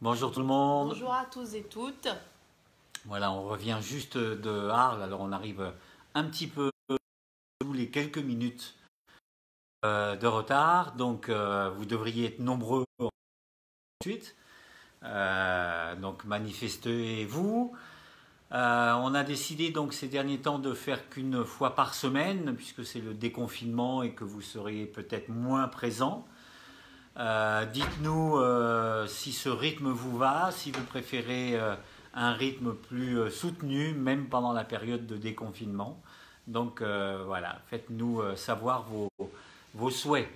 Bonjour tout le monde. Bonjour à tous et toutes. Voilà, on revient juste de Arles, alors on arrive un petit peu tous les quelques minutes de retard, donc vous devriez être nombreux ensuite. Donc manifestez-vous. On a décidé donc ces derniers temps de faire qu'une fois par semaine, puisque c'est le déconfinement et que vous serez peut-être moins présents. Dites-nous si ce rythme vous va, si vous préférez un rythme plus soutenu, même pendant la période de déconfinement. Donc voilà, faites-nous savoir vos souhaits.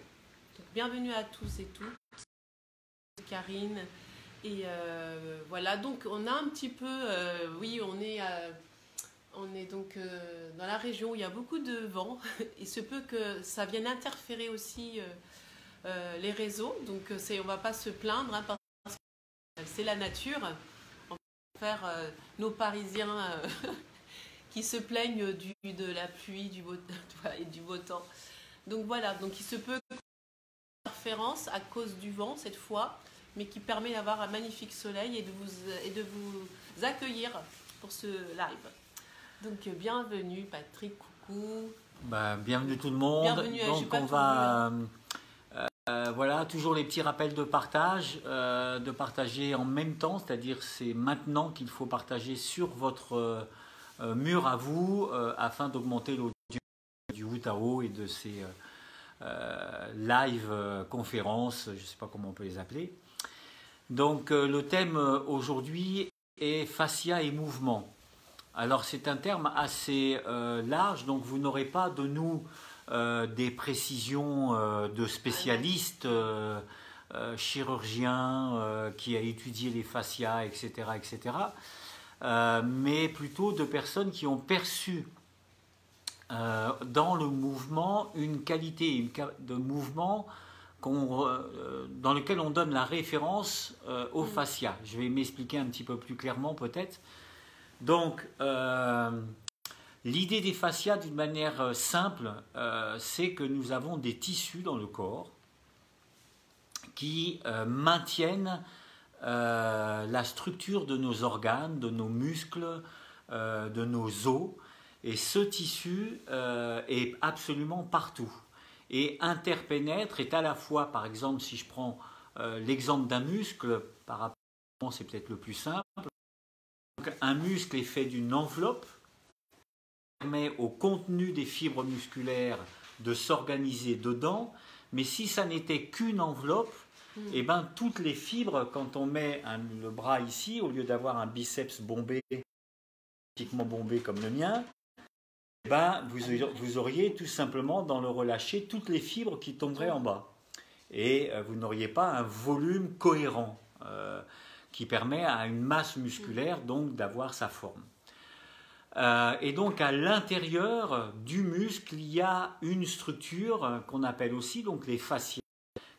Donc, bienvenue à tous et toutes. Karine. Et voilà, donc on a un petit peu, oui, on est donc dans la région où il y a beaucoup de vent. Il se peut que ça vienne interférer aussi les réseaux. Donc on ne va pas se plaindre, hein, parce que c'est la nature. On va faire nos Parisiens qui se plaignent de la pluie, et du beau temps. Donc voilà, donc il se peut que interférence à cause du vent cette fois, mais qui permet d'avoir un magnifique soleil et de vous accueillir pour ce live. Donc bienvenue Patrick, coucou. Bienvenue tout le monde. Bienvenue, donc on va voilà, toujours les petits rappels de partage, de partager en même temps, c'est-à-dire c'est maintenant qu'il faut partager sur votre mur à vous afin d'augmenter l'audience du Wutao et de ces live conférences, je ne sais pas comment on peut les appeler. Donc le thème aujourd'hui est fascia et mouvement. Alors c'est un terme assez large, donc vous n'aurez pas de nous des précisions de spécialistes, chirurgiens qui a étudié les fascias, etc., etc., mais plutôt de personnes qui ont perçu dans le mouvement une qualité de mouvement dans lequel on donne la référence au fascia. Je vais m'expliquer un petit peu plus clairement peut-être. Donc, l'idée des fascias d'une manière simple, c'est que nous avons des tissus dans le corps qui maintiennent la structure de nos organes, de nos muscles, de nos os. Et ce tissu est absolument partout et interpénètre, est à la fois, par exemple, si je prends l'exemple d'un muscle, par rapport, c'est peut-être le plus simple. Donc, un muscle est fait d'une enveloppe qui permet au contenu des fibres musculaires de s'organiser dedans, mais si ça n'était qu'une enveloppe, et ben, toutes les fibres, quand on met le bras ici, au lieu d'avoir un biceps bombé, pratiquement bombé comme le mien, ben, vous auriez tout simplement dans le relâché toutes les fibres qui tomberaient en bas. Et vous n'auriez pas un volume cohérent qui permet à une masse musculaire donc d'avoir sa forme. Et donc à l'intérieur du muscle, il y a une structure qu'on appelle aussi donc les fascias,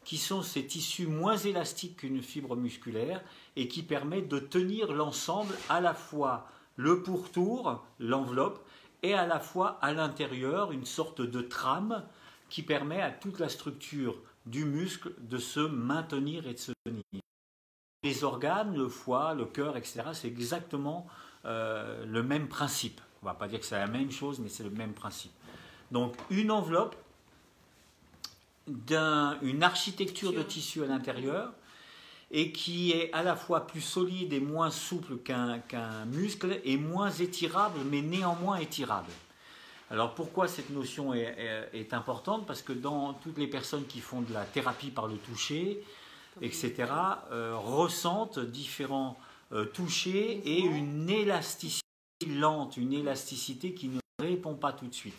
qui sont ces tissus moins élastiques qu'une fibre musculaire et qui permettent de tenir l'ensemble, à la fois le pourtour, l'enveloppe, et à la fois à l'intérieur une sorte de trame qui permet à toute la structure du muscle de se maintenir et de se tenir. Les organes, le foie, le cœur, etc., c'est exactement le même principe. On ne va pas dire que c'est la même chose, mais c'est le même principe. Donc une enveloppe, une architecture de tissu à l'intérieur, et qui est à la fois plus solide et moins souple qu'un muscle, et moins étirable, mais néanmoins étirable. Alors pourquoi cette notion est importante? Parce que dans toutes les personnes qui font de la thérapie par le toucher, etc., ressentent différents touchers et une élasticité lente, une élasticité qui ne répond pas tout de suite.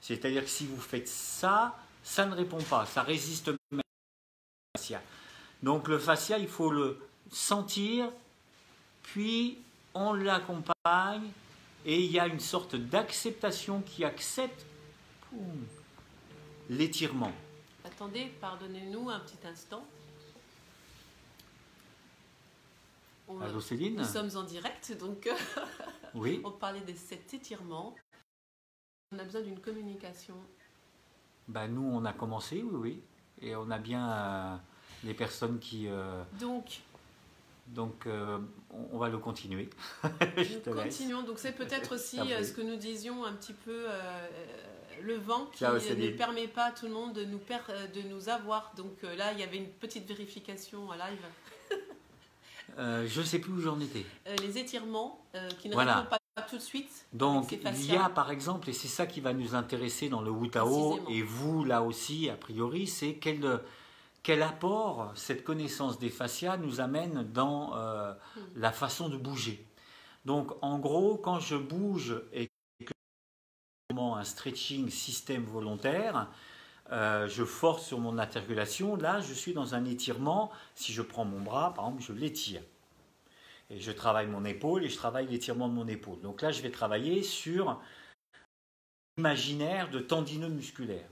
C'est-à-dire que si vous faites ça, ça ne répond pas, ça résiste même au fascia. Donc le fascia, il faut le sentir, puis on l'accompagne, et il y a une sorte d'acceptation qui accepte l'étirement. Attendez, pardonnez-nous un petit instant. Allô Céline? Nous sommes en direct, donc oui. On parlait de cet étirement. On a besoin d'une communication. Nous, on a commencé, oui, oui. Et on a bien les personnes qui... Donc, Donc, on va le continuer. Je te laisse. Continuons. Donc, c'est peut-être aussi ce que nous disions un petit peu, le vent qui Ciao, ne permet pas à tout le monde de nous avoir. Donc là, il y avait une petite vérification en live. Je ne sais plus où j'en étais. Les étirements qui ne répondent pas tout de suite. Donc, il y a par exemple, et c'est ça qui va nous intéresser dans le Wu Tao, et vous là aussi, a priori, c'est quel apport cette connaissance des fascias nous amène dans la façon de bouger. Donc, en gros, quand je bouge et que je fais un stretching système volontaire, je force sur mon articulation, là, je suis dans un étirement. Si je prends mon bras, par exemple, je l'étire. Et je travaille mon épaule et je travaille l'étirement de mon épaule. Donc là, je vais travailler sur l'imaginaire de tendineux musculaires.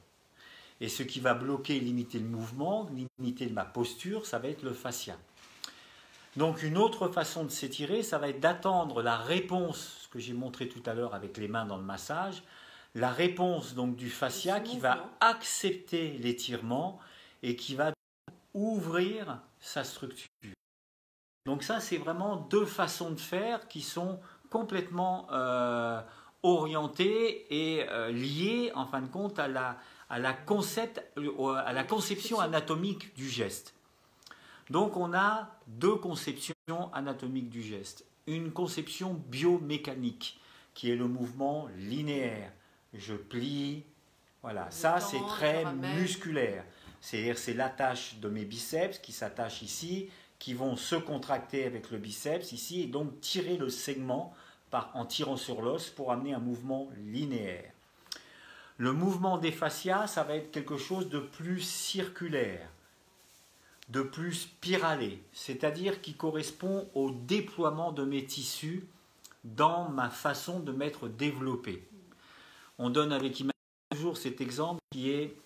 Et ce qui va bloquer et limiter le mouvement, limiter ma posture, ça va être le fascia. Donc une autre façon de s'étirer, ça va être d'attendre la réponse, ce que j'ai montré tout à l'heure avec les mains dans le massage, la réponse donc du fascia qui va accepter l'étirement et qui va ouvrir sa structure. Donc ça, c'est vraiment deux façons de faire qui sont complètement orientées et liées, en fin de compte, à la conception anatomique du geste. Donc on a deux conceptions anatomiques du geste. Une conception biomécanique, qui est le mouvement linéaire. Je plie, voilà. Ça, c'est très musculaire. C'est-à-dire, c'est l'attache de mes biceps qui s'attachent ici, qui vont se contracter avec le biceps ici et donc tirer le segment en tirant sur l'os pour amener un mouvement linéaire. Le mouvement des fascias, ça va être quelque chose de plus circulaire, de plus spiralé, c'est-à-dire qui correspond au déploiement de mes tissus dans ma façon de m'être développé. On donne avec image toujours cet exemple qui est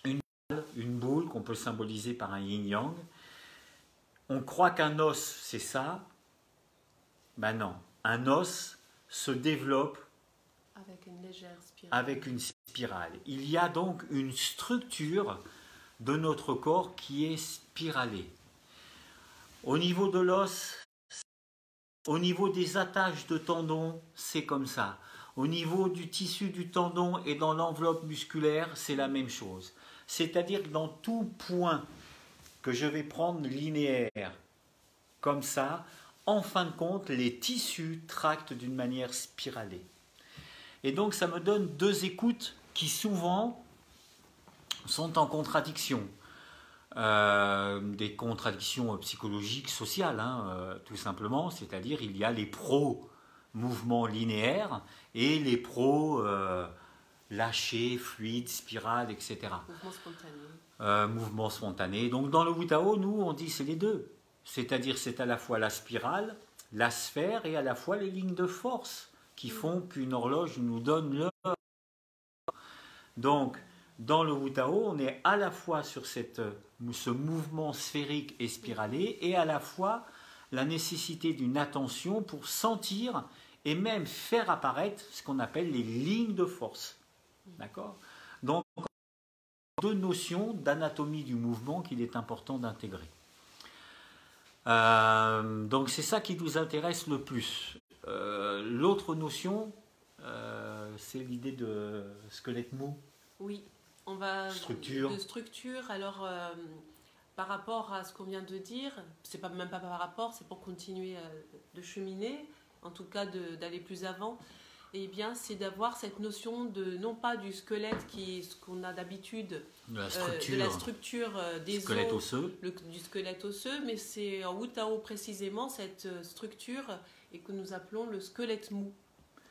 une boule qu'on peut symboliser par un yin-yang. On croit qu'un os, c'est ça. Ben non, un os se développe avec une légère spirale. Avec une spirale. Il y a donc une structure de notre corps qui est spiralée. Au niveau de l'os, au niveau des attaches de tendons, c'est comme ça. Au niveau du tissu du tendon et dans l'enveloppe musculaire, c'est la même chose. C'est-à-dire que dans tout point que je vais prendre linéaire, comme ça, en fin de compte, les tissus tractent d'une manière spiralée. Et donc, ça me donne deux écoutes qui souvent sont en contradiction. Des contradictions psychologiques, sociales, tout simplement. C'est-à-dire, il y a les pro-mouvements linéaires et les pro-lâchés, fluides, spirales, etc. Mouvement spontané. Mouvement spontané. Donc dans le Wu Tao, nous, on dit c'est les deux. C'est-à-dire c'est à la fois la spirale, la sphère et à la fois les lignes de force qui font qu'une horloge nous donne l'heure. Donc dans le Wu Tao, on est à la fois sur ce mouvement sphérique et spiralé et à la fois la nécessité d'une attention pour sentir et même faire apparaître ce qu'on appelle les lignes de force. D'accord ? Donc deux notions d'anatomie du mouvement qu'il est important d'intégrer. Donc c'est ça qui nous intéresse le plus. L'autre notion, c'est l'idée de squelette mou. Oui, on va de structure. Alors par rapport à ce qu'on vient de dire, c'est même pas par rapport, c'est pour continuer de cheminer, en tout cas d'aller plus avant. Eh bien, c'est d'avoir cette notion de, non pas du squelette qui est ce qu'on a d'habitude, de la structure des squelette os, osseux. Du squelette osseux, mais c'est en Wu Tao précisément cette structure et que nous appelons le squelette mou.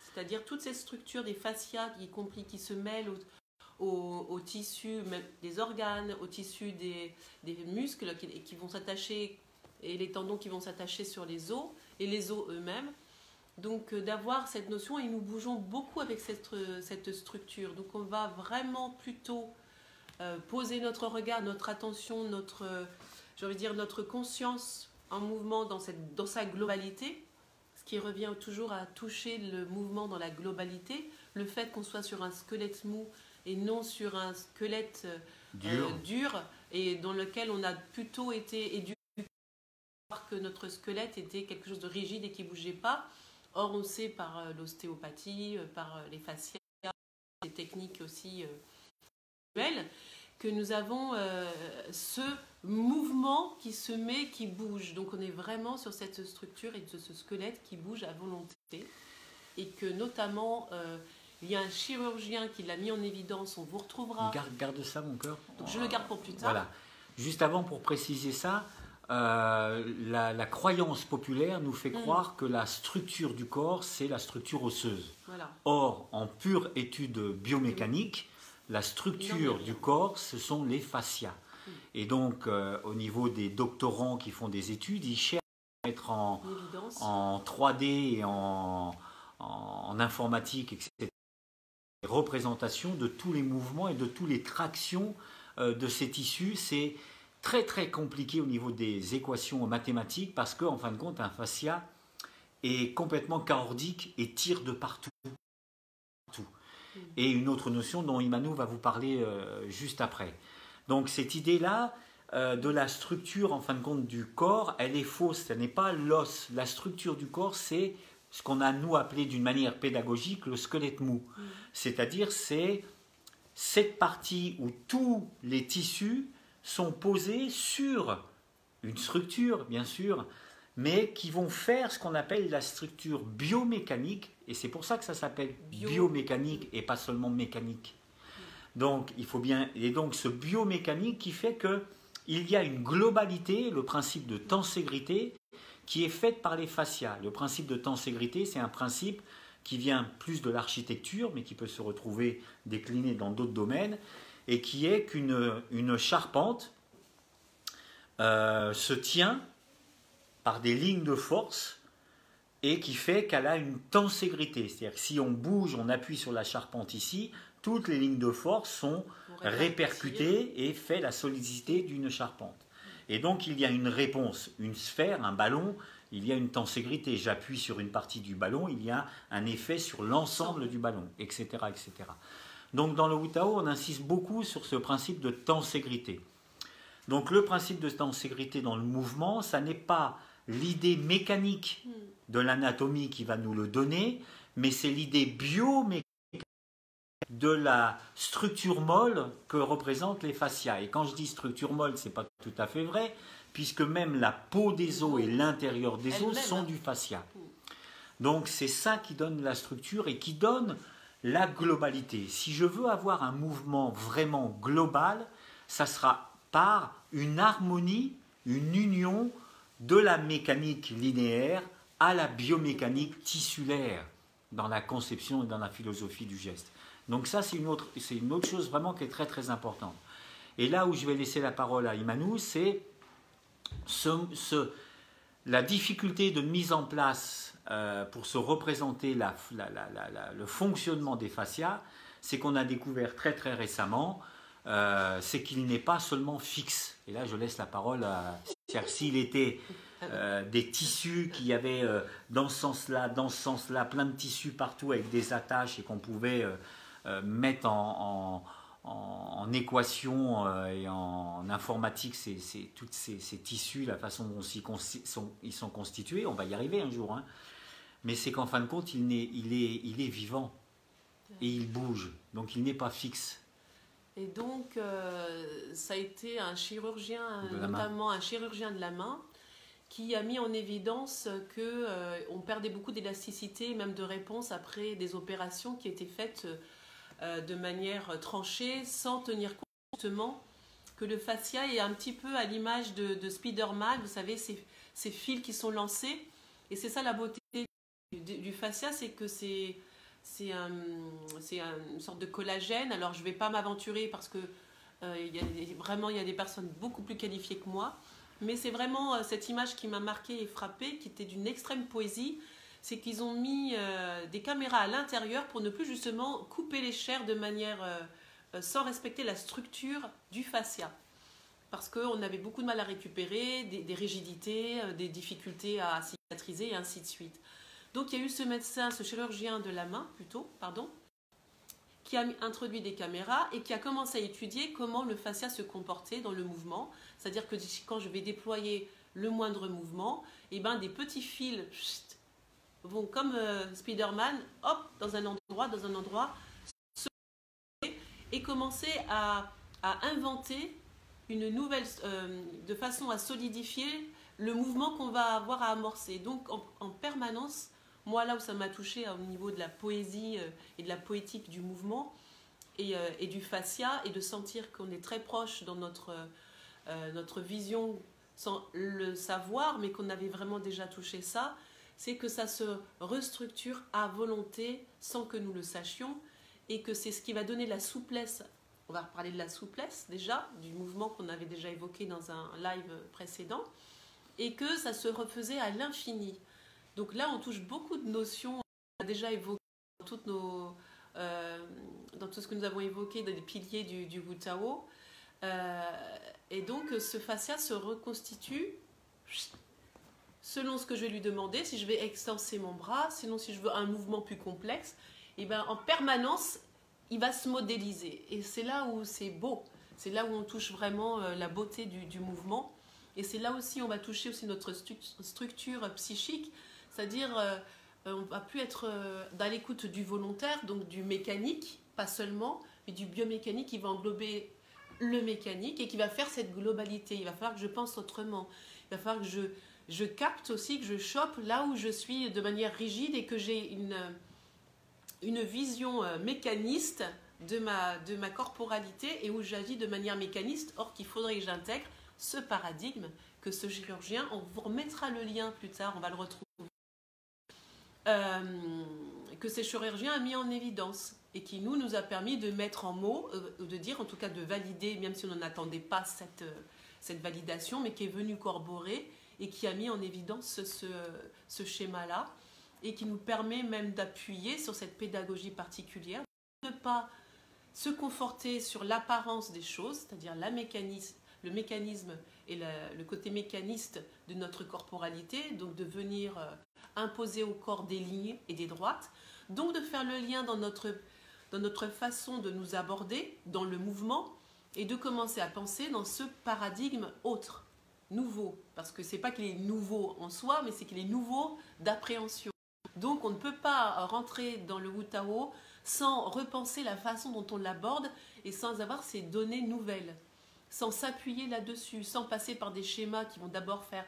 C'est-à-dire toutes ces structures des fascias, y compris qui se mêlent au tissu même des organes, au tissu des muscles qui vont s'attacher, et les tendons qui vont s'attacher sur les os, et les os eux-mêmes. Donc d'avoir cette notion, et nous bougeons beaucoup avec cette structure. Donc on va vraiment plutôt poser notre regard, notre attention, notre conscience en mouvement dans sa globalité, ce qui revient toujours à toucher le mouvement dans la globalité. Le fait qu'on soit sur un squelette mou et non sur un squelette dur et dans lequel on a plutôt été éduqué que notre squelette était quelque chose de rigide et qui ne bougeait pas. Or, on sait par l'ostéopathie, par les fascias, des techniques aussi actuelles, que nous avons ce mouvement qui se met, qui bouge. Donc on est vraiment sur cette structure et ce squelette qui bouge à volonté. Et que notamment, il y a un chirurgien qui l'a mis en évidence, on vous retrouvera. Garde ça, mon cœur. Donc je le garde pour plus tard. Voilà. Juste avant, pour préciser ça, la croyance populaire nous fait croire que la structure du corps, c'est la structure osseuse. Voilà. Or, en pure étude biomécanique, la structure du corps, ce sont les fascias. Et donc, au niveau des doctorants qui font des études, ils cherchent à mettre en 3D et en informatique, etc., des représentations de tous les mouvements et de toutes les tractions de ces tissus. C'est très très compliqué au niveau des équations mathématiques parce qu'en fin de compte, un fascia est complètement chaotique et tire de partout. Et une autre notion dont Immanou va vous parler juste après. Donc cette idée-là de la structure en fin de compte du corps, elle est fausse, ce n'est pas l'os. La structure du corps, c'est ce qu'on a nous appelé d'une manière pédagogique le squelette mou. C'est-à-dire c'est cette partie où tous les tissus sont posés sur une structure, bien sûr, mais qui vont faire ce qu'on appelle la structure biomécanique, et c'est pour ça que ça s'appelle biomécanique et pas seulement mécanique. Donc, il faut bien, et donc ce biomécanique qui fait qu'il y a une globalité, le principe de tenségrité, qui est faite par les fascias. Le principe de tenségrité, c'est un principe qui vient plus de l'architecture, mais qui peut se retrouver décliné dans d'autres domaines, et qui est qu'une charpente se tient par des lignes de force et qui fait qu'elle a une tenségrité. C'est-à-dire que si on bouge, on appuie sur la charpente ici, toutes les lignes de force sont répercutées et fait la solidité d'une charpente. Et donc il y a une réponse, une sphère, un ballon, il y a une tenségrité. J'appuie sur une partie du ballon, il y a un effet sur l'ensemble du ballon, etc., etc. Donc dans le Wu Tao, on insiste beaucoup sur ce principe de tenségrité. Donc le principe de tenségrité dans le mouvement, ça n'est pas l'idée mécanique de l'anatomie qui va nous le donner, mais c'est l'idée biomécanique de la structure molle que représentent les fascias. Et quand je dis structure molle, ce n'est pas tout à fait vrai, puisque même la peau des os et l'intérieur des os sont du fascia. Donc c'est ça qui donne la structure et qui donne la globalité. Si je veux avoir un mouvement vraiment global, ça sera par une harmonie, une union de la mécanique linéaire à la biomécanique tissulaire dans la conception et dans la philosophie du geste. Donc ça, c'est une autre chose vraiment qui est très très importante. Et là où je vais laisser la parole à Immanou, c'est la difficulté de mise en place pour se représenter le fonctionnement des fascias, c'est qu'on a découvert très très récemment, c'est qu'il n'est pas seulement fixe. Et là, je laisse la parole à... S'il était des tissus qu'il y avait dans ce sens-là, plein de tissus partout avec des attaches et qu'on pouvait mettre en équation et en informatique tous ces tissus, la façon dont ils sont constitués, on va y arriver un jour, hein. Mais c'est qu'en fin de compte, il est vivant et il bouge, donc il n'est pas fixe. Et donc, ça a été un chirurgien, notamment un chirurgien de la main, qui a mis en évidence qu'on perdait beaucoup d'élasticité, même de réponse après des opérations qui étaient faites de manière tranchée, sans tenir compte justement que le fascia est un petit peu à l'image de Spider-Man, vous savez, ces fils qui sont lancés. Et c'est ça la beauté du fascia, c'est que c'est une sorte de collagène. Alors je ne vais pas m'aventurer parce que il y a des personnes beaucoup plus qualifiées que moi, mais c'est vraiment cette image qui m'a marquée et frappée, qui était d'une extrême poésie. C'est qu'ils ont mis des caméras à l'intérieur pour ne plus justement couper les chairs de manière sans respecter la structure du fascia. Parce qu'on avait beaucoup de mal à récupérer, des rigidités, des difficultés à cicatriser et ainsi de suite. Donc il y a eu ce médecin, ce chirurgien de la main qui a introduit des caméras et qui a commencé à étudier comment le fascia se comportait dans le mouvement. C'est-à-dire que quand je vais déployer le moindre mouvement, et ben des petits fils vont comme Spider-Man, hop, dans un endroit, et commencer à inventer une nouvelle, de façon à solidifier le mouvement qu'on va avoir à amorcer. Donc en permanence, moi là où ça m'a touché au niveau de la poésie et de la poétique du mouvement et du fascia, et de sentir qu'on est très proche dans notre vision sans le savoir, mais qu'on avait vraiment déjà touché ça, c'est que ça se restructure à volonté sans que nous le sachions, et que c'est ce qui va donner la souplesse. On va reparler de la souplesse déjà, du mouvement qu'on avait déjà évoqué dans un live précédent, et que ça se refaisait à l'infini. Donc là, on touche beaucoup de notions qu'on a déjà évoquées dans tout ce que nous avons évoqué dans les piliers du Wu Tao. Et donc, ce fascia se reconstitue selon ce que je vais lui demander. Si je vais extenser mon bras, sinon si je veux un mouvement plus complexe, et ben, en permanence, il va se modéliser. Et c'est là où c'est beau. C'est là où on touche vraiment la beauté du mouvement. Et c'est là aussi, on va toucher aussi notre structure psychique. C'est-à-dire, on ne va plus être dans l'écoute du volontaire, donc du mécanique, pas seulement, mais du biomécanique qui va englober le mécanique et qui va faire cette globalité. Il va falloir que je pense autrement. Il va falloir que je capte aussi, que je chope là où je suis de manière rigide, et que j'ai une vision mécaniste de ma corporalité, et où j'agis de manière mécaniste. Or qu'il faudrait que j'intègre ce paradigme, que ce chirurgien, on vous remettra le lien plus tard, on va le retrouver, que ce chirurgien a mis en évidence, et qui nous a permis de mettre en mots, de dire, en tout cas de valider, même si on n'en attendait pas cette validation, mais qui est venu corroborer et qui a mis en évidence ce schéma-là, et qui nous permet même d'appuyer sur cette pédagogie particulière, de ne pas se conforter sur l'apparence des choses, c'est-à-dire le mécanisme et le côté mécaniste de notre corporalité, donc de venir imposer au corps des lignes et des droites, donc de faire le lien dans notre façon de nous aborder, dans le mouvement, et de commencer à penser dans ce paradigme autre, nouveau, parce que c'est pas qu'il est nouveau en soi, mais c'est qu'il est nouveau d'appréhension. Donc on ne peut pas rentrer dans le Wu Tao sans repenser la façon dont on l'aborde, et sans avoir ces données nouvelles, sans s'appuyer là-dessus, sans passer par des schémas qui vont d'abord faire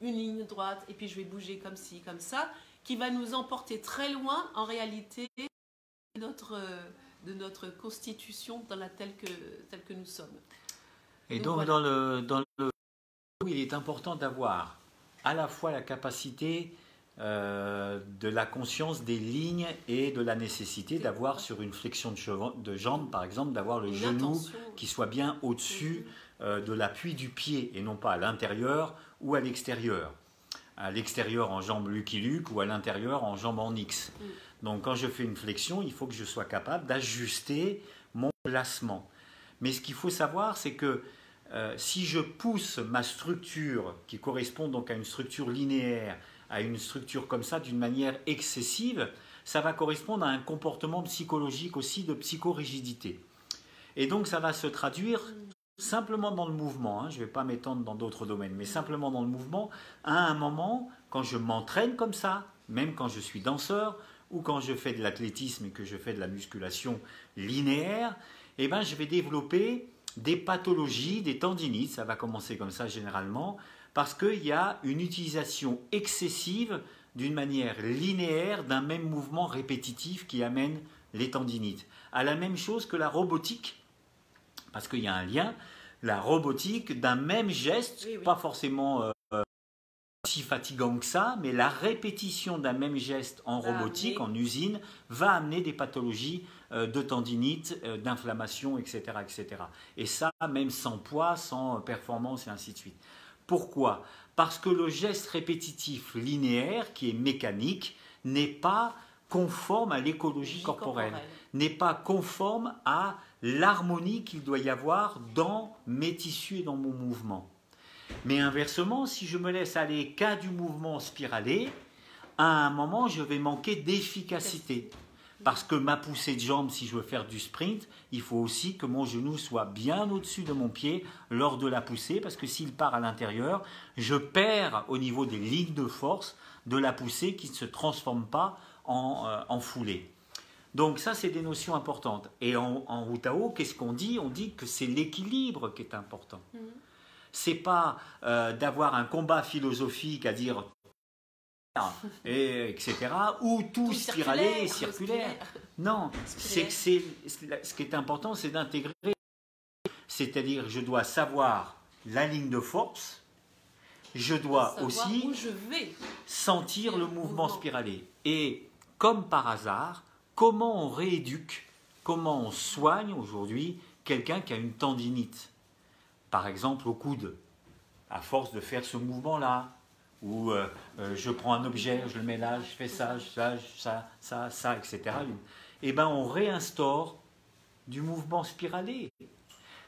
une ligne droite, et puis je vais bouger comme ci, comme ça, qui va nous emporter très loin, en réalité, de notre constitution telle que nous sommes. Et donc voilà. il est important d'avoir à la fois la capacité de la conscience des lignes et de la nécessité d'avoir sur une flexion de jambe, par exemple, d'avoir le genou qui soit bien au-dessus de l'appui du pied, et non pas à l'intérieur ou à l'extérieur. À l'extérieur en jambe Lucky Luke ou à l'intérieur en jambe en X. Donc quand je fais une flexion, il faut que je sois capable d'ajuster mon placement. Mais ce qu'il faut savoir, c'est que si je pousse ma structure, qui correspond donc à une structure linéaire, à une structure comme ça d'une manière excessive, ça va correspondre à un comportement psychologique aussi de psychorigidité. Et donc ça va se traduire simplement dans le mouvement, je ne vais pas m'étendre dans d'autres domaines, mais simplement dans le mouvement, à un moment, quand je m'entraîne comme ça, même quand je suis danseur, ou quand je fais de l'athlétisme et que je fais de la musculation linéaire, eh ben, je vais développer des pathologies, des tendinites, ça va commencer comme ça généralement, parce qu'il y a une utilisation excessive d'une manière linéaire d'un même mouvement répétitif qui amène les tendinites. À la même chose que la robotique, parce qu'il y a un lien, la robotique d'un même geste, oui. Pas forcément si fatigant que ça, mais la répétition d'un même geste en robotique, en usine, va amener des pathologies de tendinite, d'inflammation, etc., etc. Et ça, même sans poids, sans performance et ainsi de suite. Pourquoi ? Parce que le geste répétitif linéaire, qui est mécanique, n'est pas conforme à l'écologie corporelle, n'est pas conforme à l'harmonie qu'il doit y avoir dans mes tissus et dans mon mouvement. Mais inversement, si je me laisse aller qu'à du mouvement spiralé, à un moment, je vais manquer d'efficacité. Parce que ma poussée de jambe, si je veux faire du sprint, il faut aussi que mon genou soit bien au-dessus de mon pied lors de la poussée, parce que s'il part à l'intérieur, je perds au niveau des lignes de force de la poussée qui ne se transforme pas en foulée. Donc ça, c'est des notions importantes. Et en Wu-Tao, qu'est-ce qu'on dit? On dit que c'est l'équilibre qui est important. C'est pas d'avoir un combat philosophique à dire etc. ou tout spiralé et circulaire. Non, c'est que ce qui est important, c'est d'intégrer. C'est-à-dire, je dois savoir la ligne de force. Je dois aussi où je vais. sentir le mouvement spiralé. Et comme par hasard, comment on rééduque, comment on soigne aujourd'hui quelqu'un qui a une tendinite, par exemple au coude, à force de faire ce mouvement-là, où je prends un objet, je le mets là, je fais ça, etc. Et bien on réinstaure du mouvement spiralé.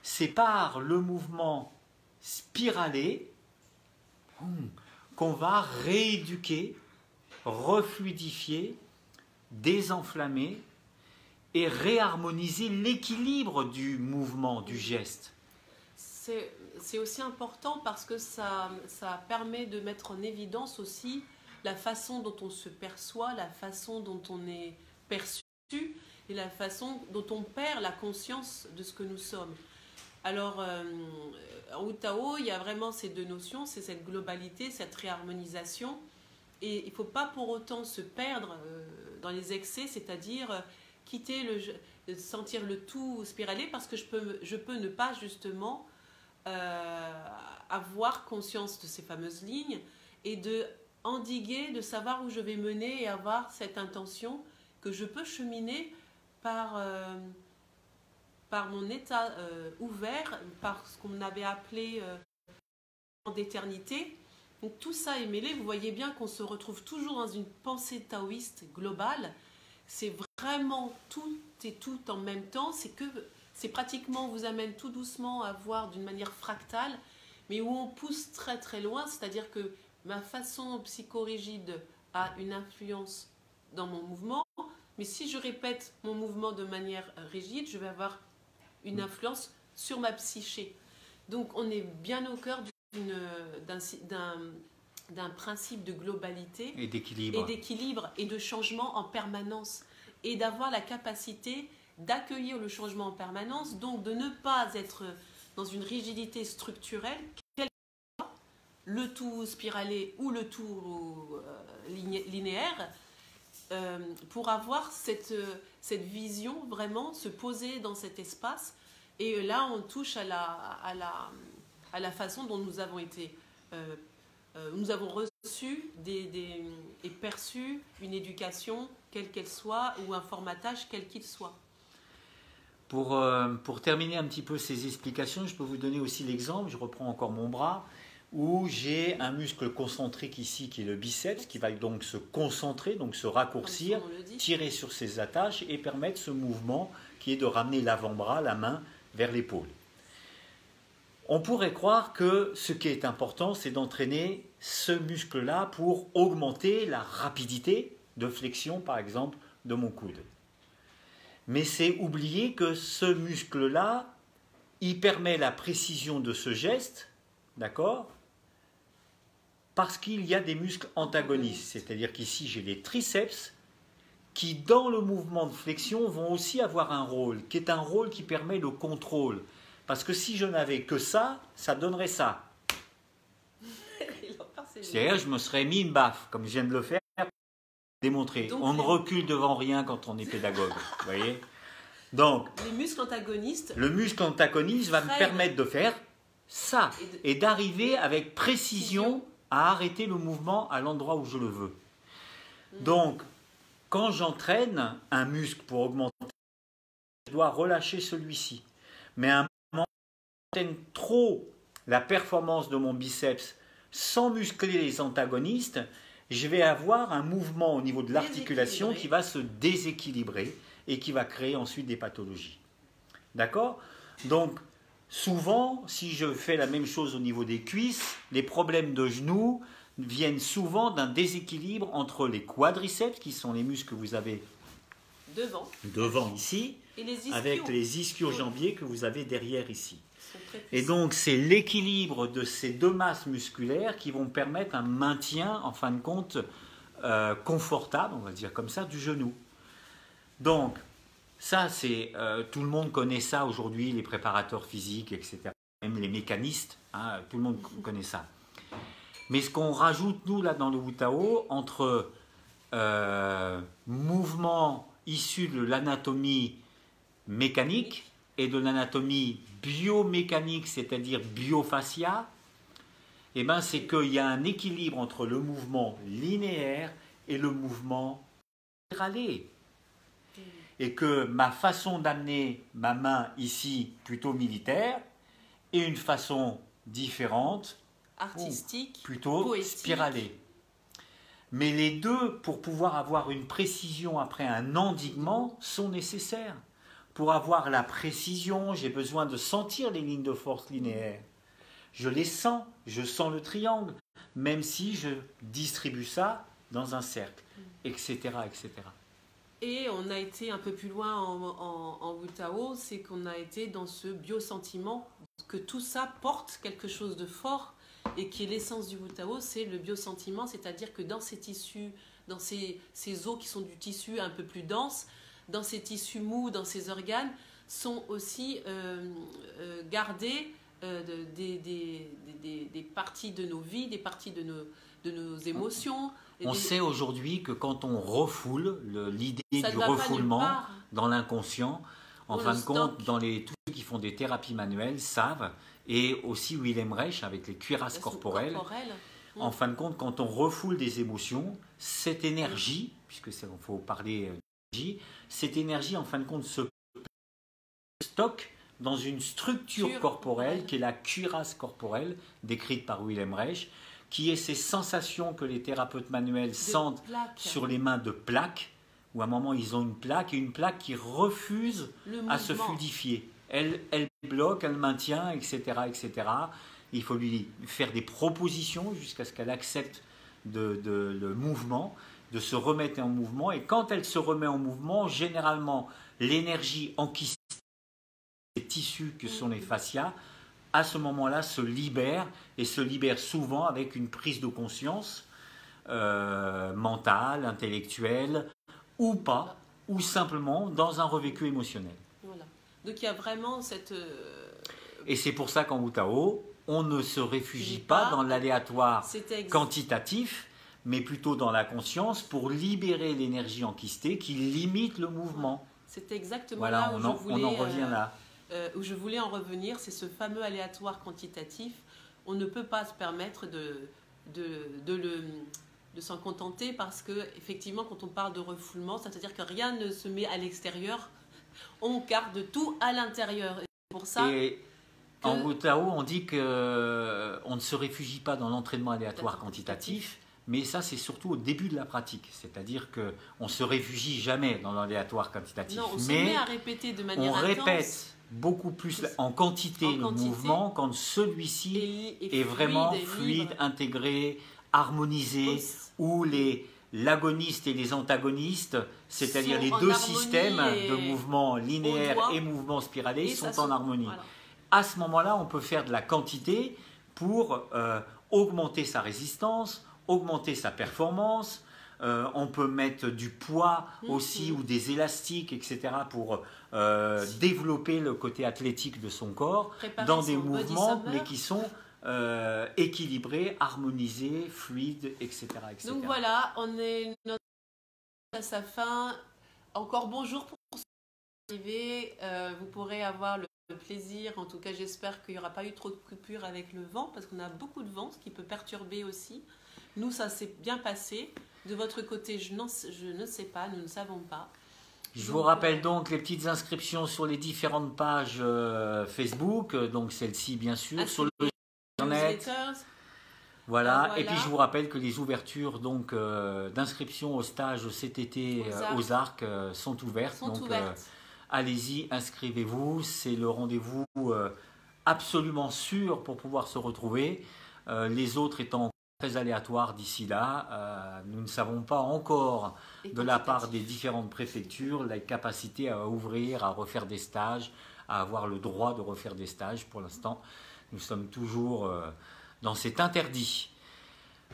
C'est par le mouvement spiralé qu'on va rééduquer, refluidifier, désenflammer et réharmoniser l'équilibre du mouvement, du geste. C'est aussi important parce que ça permet de mettre en évidence aussi la façon dont on se perçoit, la façon dont on est perçu et la façon dont on perd la conscience de ce que nous sommes. Alors, en Wu-Tao, il y a vraiment ces deux notions, c'est cette globalité, cette réharmonisation. Et il ne faut pas pour autant se perdre dans les excès, c'est-à-dire sentir le tout spiralé, parce que je peux ne pas justement avoir conscience de ces fameuses lignes et de endiguer, de savoir où je vais mener et avoir cette intention que je peux cheminer par mon état ouvert, par ce qu'on avait appelé d'éternité. Donc tout ça est mêlé, vous voyez bien qu'on se retrouve toujours dans une pensée taoïste globale. C'est vraiment tout et tout en même temps, c'est pratiquement, on vous amène tout doucement à voir d'une manière fractale, mais où on pousse très très loin, c'est-à-dire que ma façon psychorigide a une influence dans mon mouvement, mais si je répète mon mouvement de manière rigide, je vais avoir une influence sur ma psyché. Donc on est bien au cœur d'un principe de globalité et d'équilibre et de changement en permanence, et d'avoir la capacité d'accueillir le changement en permanence, donc de ne pas être dans une rigidité structurelle, quel que soit le tout spiralé ou le tout linéaire, pour avoir cette vision, vraiment se poser dans cet espace. Et là on touche à la façon dont nous avons été nous avons reçu et perçu une éducation quelle qu'elle soit, ou un formatage quel qu'il soit. Pour terminer un petit peu ces explications, je peux vous donner aussi l'exemple, je reprends encore mon bras, où j'ai un muscle concentrique ici qui est le biceps, qui va donc se concentrer, donc se raccourcir, tirer sur ses attaches et permettre ce mouvement qui est de ramener l'avant-bras, la main, vers l'épaule. On pourrait croire que ce qui est important, c'est d'entraîner ce muscle-là pour augmenter la rapidité de flexion, par exemple, de mon coude. Mais c'est oublier que ce muscle-là, il permet la précision de ce geste, d'accord ? Parce qu'il y a des muscles antagonistes, c'est-à-dire qu'ici j'ai les triceps qui, dans le mouvement de flexion, vont aussi avoir un rôle, qui est un rôle qui permet le contrôle. Parce que si je n'avais que ça, ça donnerait ça. C'est-à-dire, je me serais mis une baffe, comme je viens de le faire, démontrer. Donc, on ne recule devant rien quand on est pédagogue, vous voyez ? Donc, les muscles antagonistes. Le muscle antagoniste va me permettre de faire ça et d'arriver avec précision à arrêter le mouvement à l'endroit où je le veux. Donc, quand j'entraîne un muscle pour augmenter, je dois relâcher celui-ci. Mais à un moment, si j'entraîne trop la performance de mon biceps sans muscler les antagonistes, je vais avoir un mouvement au niveau de l'articulation qui va se déséquilibrer et qui va créer ensuite des pathologies. D'accord ? Donc, souvent, si je fais la même chose au niveau des cuisses, les problèmes de genoux viennent souvent d'un déséquilibre entre les quadriceps, qui sont les muscles que vous avez devant ici, et les ischios, avec les ischio-jambiers que vous avez derrière ici. sont très Et puissants. donc, c'est l'équilibre de ces deux masses musculaires qui vont permettre un maintien, en fin de compte, confortable, on va dire comme ça, du genou. Donc, ça, c'est tout le monde connaît ça aujourd'hui, les préparateurs physiques, etc. Même les mécanistes, hein, tout le monde connaît ça. Mais ce qu'on rajoute, nous, là, dans le Wu-Tao, entre mouvements issus de l'anatomie mécanique et de l'anatomie biomécanique, c'est-à-dire biofascia, eh ben, c'est qu'il y a un équilibre entre le mouvement linéaire et le mouvement spiralé. Et que ma façon d'amener ma main ici, plutôt militaire, est une façon différente, Artistique, plutôt poétique. spiralée. Mais les deux, pour pouvoir avoir une précision après un endiguement, sont nécessaires. Pour avoir la précision, j'ai besoin de sentir les lignes de force linéaires. Je les sens, je sens le triangle, même si je distribue ça dans un cercle, etc., etc. Et on a été un peu plus loin en Wu-Tao, c'est qu'on a été dans ce biosentiment, que tout ça porte quelque chose de fort, et qui est l'essence du Wu-Tao, c'est le biosentiment, c'est-à-dire que dans ces tissus, dans ces os qui sont du tissu un peu plus dense, dans ces tissus mous, dans ces organes, sont aussi gardés des parties de nos vies, des parties de nos émotions. On sait aujourd'hui que quand on refoule, l'idée Ça du ne va pas nulle refoulement part. dans l'inconscient, en On fin le de compte, stocke. dans tous ceux qui font des thérapies manuelles savent, et aussi Willem Reich avec les cuirasses corporelles, en fin de compte, quand on refoule des émotions, cette énergie, puisque il faut parler d'énergie, cette énergie, en fin de compte, se stocke dans une structure corporelle qui est la cuirasse corporelle, décrite par Willem Reich, qui est ces sensations que les thérapeutes manuels sentent sur les mains de plaques, où à un moment ils ont une plaque, et une plaque qui refuse à se fluidifier. Elle bloque, elle maintient, etc., etc. Il faut lui faire des propositions jusqu'à ce qu'elle accepte le mouvement, de se remettre en mouvement. Et quand elle se remet en mouvement, généralement, l'énergie enquistée des tissus que sont les fascias, à ce moment-là, se libère, et se libère souvent avec une prise de conscience mentale, intellectuelle, ou pas, ou simplement dans un revécu émotionnel. Voilà. Donc il y a vraiment cette... Et c'est pour ça qu'en Wu-Tao, on ne se réfugie pas dans l'aléatoire quantitatif, mais plutôt dans la conscience pour libérer l'énergie enquistée qui limite le mouvement. C'est exactement voilà, là où on en revient là. Où je voulais en revenir, c'est ce fameux aléatoire quantitatif. On ne peut pas se permettre de s'en contenter parce que, effectivement, quand on parle de refoulement, c'est-à-dire que rien ne se met à l'extérieur, on garde tout à l'intérieur. Et pour ça... En Wu-Tao, on dit qu'on ne se réfugie pas dans l'entraînement aléatoire quantitatif, mais ça, c'est surtout au début de la pratique. C'est-à-dire qu'on ne se réfugie jamais dans l'aléatoire quantitatif. Non, on se met à répéter de manière intense. On répète beaucoup plus en quantité le mouvement quand celui-ci est vraiment fluide, intégré, harmonisé, où l'agoniste et les antagonistes, c'est-à-dire les deux systèmes de mouvement linéaire et mouvement spiralé, sont en harmonie. Voilà. À ce moment-là, on peut faire de la quantité pour augmenter sa résistance, augmenter sa performance. On peut mettre du poids aussi ou des élastiques, etc. pour développer le côté athlétique de son corps dans des mouvements, mais qui sont équilibrés, harmonisés, fluides, etc., etc. Donc voilà, on est à sa fin. Encore bonjour pour ceux qui sont arrivés. Vous pourrez avoir le plaisir, en tout cas j'espère qu'il n'y aura pas eu trop de coupures avec le vent, parce qu'on a beaucoup de vent, ce qui peut perturber aussi. Nous, ça s'est bien passé. De votre côté, je ne sais pas, nous ne savons pas. Je vous rappelle donc les petites inscriptions sur les différentes pages Facebook, donc celle-ci bien sûr, sur le Internet. Voilà. Et puis je vous rappelle que les ouvertures d'inscription au stage cet été aux Arcs sont ouvertes. Allez-y, inscrivez-vous, c'est le rendez-vous absolument sûr pour pouvoir se retrouver. Les autres étant très aléatoire d'ici là. Nous ne savons pas encore de la part des différentes préfectures la capacité à ouvrir, à refaire des stages, à avoir le droit de refaire des stages. Pour l'instant, nous sommes toujours dans cet interdit.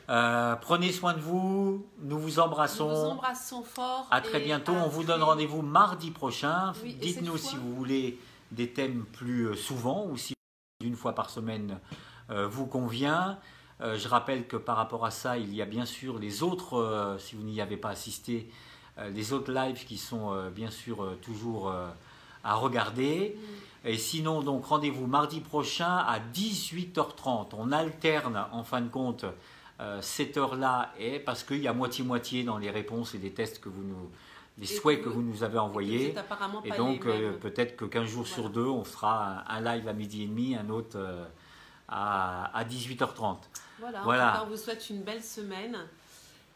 Prenez soin de vous, nous vous embrassons. Nous vous embrassons fort. À très bientôt. On vous donne rendez-vous mardi prochain. Oui, dites-nous si vous voulez des thèmes plus souvent ou si une fois par semaine vous convient. Je rappelle que par rapport à ça, il y a bien sûr les autres, si vous n'y avez pas assisté, les autres lives qui sont bien sûr toujours à regarder. Et sinon, donc rendez-vous mardi prochain à 18h30. On alterne en fin de compte cette heure-là, et parce qu'il y a moitié-moitié dans les réponses et les tests que vous nous, les souhaits que vous nous avez envoyés. Et donc peut-être que 15 jours sur 2, on fera un live à 12h30, un autre à 18h30. Voilà. On vous souhaite une belle semaine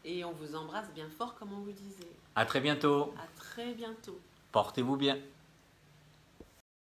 et on vous embrasse bien fort comme on vous disait. À très bientôt. À très bientôt. Portez-vous bien.